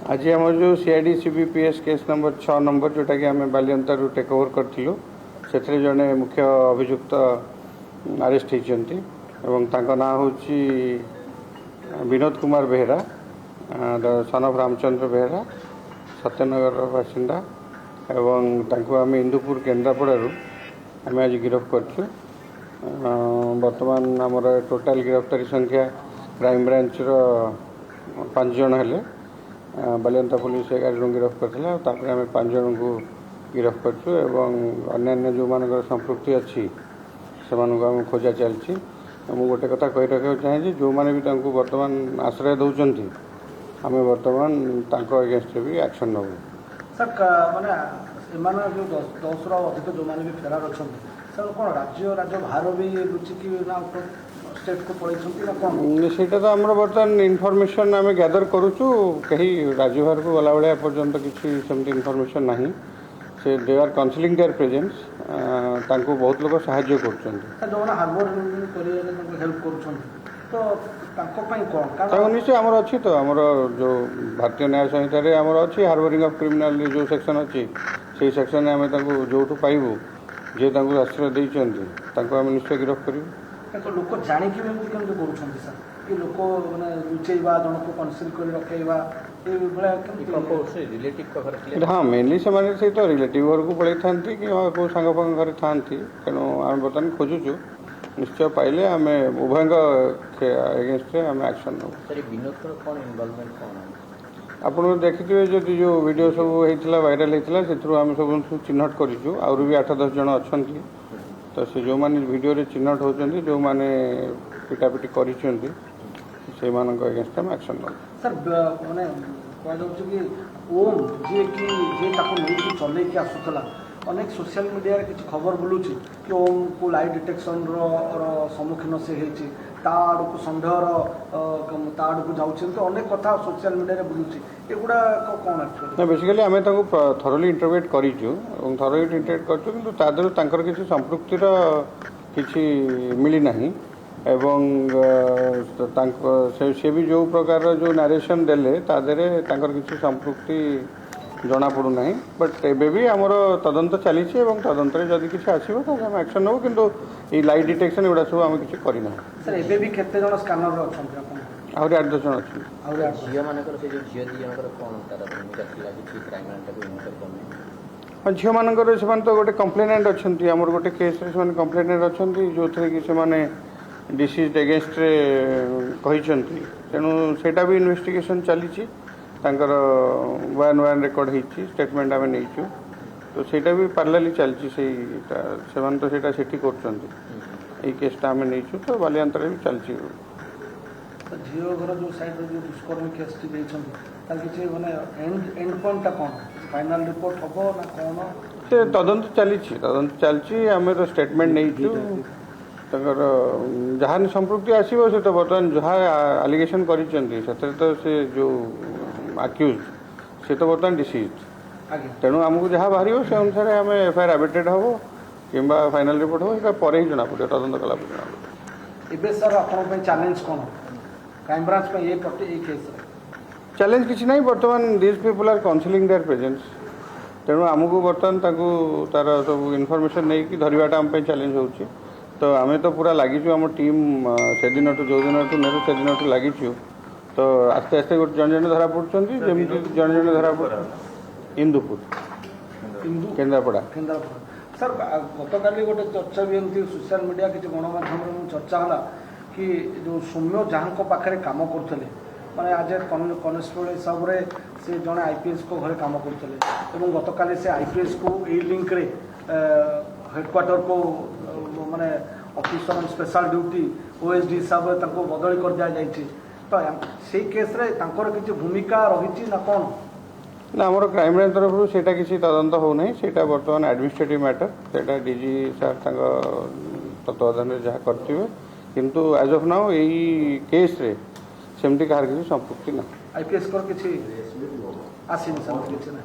आज आम जो सीआईडी सीबीपीएस केस नंबर 6 नंबर जोटा कि आम बालियंतारू टेक ओवर करूँ से जड़े मुख्य अभियुक्त अरेस्ट होती ना हूँ विनोद कुमार बेहरा सन ऑफ रामचंद्र बेहरा सत्यनगर बासिंदा एवं आम इंदुपुर केन्द्रापड़ू आम आज गिरफ्त कर बर्तमान आमर टोटाल गिरफ्तारी संख्या क्राइम ब्रांच 5 जन हेले बालियंता पुलिस 11 जन गिरफ्त करथिला तापर आम 5 जन को गिरफ्त करछु एवं अन्य जो मानकर संपृक्ति अच्छी से आम खोजा चलछि। मु गोटे कथा कही रखा चाहे जो मैंने भी तांको वर्तमान आश्रय दौरान आम बर्तमान तांको अगेंस्ट भी एक्शन नबू। सर माने जो 10 अधिक जो मैंने भी फेरार अच्छा सर कौन राज्य राज्य बाहर भी लुचिकी ना स्टेट को पड़े सेटा तो आम बर्तमान इनफॉरमेशन आम गैदर करुचु कहीं राज्य बाहर को गला भाया पर्यंत किसी सेमती इनफॉरमेशन नहीं से they are counselling there presence तांको बहुत लोग सहाय्य कर जो हार्बर हेल्प कर निश्चय आमर अच्छी तो आमर जो भारतीय न्याय संहिता आमर अच्छी हार्बरिंग ऑफ क्रिमिनल जो सेक्शन अच्छी से सेक्शन आम जो पाइबू जे आश्रय देते आम निश्चय गिरफ्त करूँ। लोक जाणिकी सर कि लोक मैंने लुचेवा जन को कनसिल कर रखेवा हाँ मेनली से तो रिलेटिव घर को पड़े था कि कौ सांग फांग घर था तेणु आम बर्तमान खोजुचु निश्चय पाइले आम उभय एगेन्स्ट आम एक्शन नब। आप देखिए जदि जो वीडियो सब होता वायरल होता से आम सब चिन्हट करूँ आउरी भी 8-10 जन अच्छा तो से जो मैंने वीडियो रे चिन्हट होती जो मैंने पिटापिटी कर एगेन्स्ट आम एक्शन नब। सर मैंने कहु कि ओम जी कि जी नहीं चलैक आसूला अनेक सोशल मीडिया किसी खबर बुलूँ कि ओम को लाई डिटेक्शन सम्मुखीन से होती आड़ को सन्देहर आड़ को जाऊँ अनेक कथा सोशल मीडिया बुलूँ एगुड़ा कौन एक्चुअली बेसिकली आम थरोली इंटरव्यूट करूँ थरोली इंटरव्यूट कर किसी संपृक्तिर किसी मिलना एवं से भी जो प्रकार जो नारेसन देले तादेरे किसी संपृक्ति जना पड़ूना बट एबे भी आमर तदंत चली तदंत जदि किसी आसो तो आम एक्शन नब कि लाई डिटेक्शन एगुड़ा सब आम किसी करना सर एबे भी केते जन स्कैनर अच्छा आहरी 8-10 जन अच्छे झील मानकर से तो गोटे कंप्लेनेंट अच्छा आमर गोटे केस कंप्लेनेंट अच्छा जो थे कि से डिसीज एगेन्स्ट कहते तेणु सेटा भी इन्वेस्टिगेशन चली वन रेकर्ड होती स्टेटमेंट आम नहीं तो सेटा भी पार्लाली चलती से तो सेटा सेठी कर केसटा आम नहीं तो बालियांतर भी चलती झील घर जो साइड जो दुष्कर्म केस किसी माने एंड पॉइंट कौन फाइनल रिपोर्ट हम ना कौन से तदंत चलती आम तो स्टेटमेंट नहीं जहाँ संपृक्ति आसो से तो बर्तमान जहाँ आलिगेशन कर तो से जो आक्यूज से तो बर्तमान डिसीज तेणु आमको जहाँ बाहर से अनुसार आम एफआईआर एबेटेड हम कि फाइनल रिपोर्ट हम पर ही जना पड़े तदंत कला जना सर आप चैलेंज कौन क्राइम ब्रांच में ये केस चैलेंज किसी ना बर्तमान this people are counselling there presence तेणु आमको बर्तमान तार सब इनफॉरमेशन नहीं कि धरवाटा आम चैलेंज होची तो आम तो पूरा लगिचु आम टीम से दिन जो दिन नेहरू से दिन लगिचु तो आस्ते आस्ते गोटे जन जन धरा पड़ुंट जमी जन जन धरा पड़ इंदुपुर केन्द्रापड़ा सर गतकाली गोटे चर्चा भी एमती सोशल मीडिया किसी गणमाध्यम चर्चा है कि जो सौम्य जहाँ पाखे कम करते माने आज कनेस्टेबल हिसाब से से जड़े आईपीएस को घरे कम करते गतकाली से आईपीएस को यही लिंक रे हेडक्वार्टर को माने ऑफिसर स्पेशल ड्यूटी ओएसडी हिसाब से बदली कर दिया जाइए तो से केस रे किसी भूमिका रही ना कौन ना आमर क्राइम ब्रांच तरफ से किसी तदंत होना से बर्तमान एडमिनिस्ट्रेटिव मैटर से डीजी सार तत्वाधान में जहाँ करते किंतु एज ऑफ नाउ यही केस रे सेमती कहार किसी संपृक्ति ना आईपीएस किसी आसीनी सर किसी ना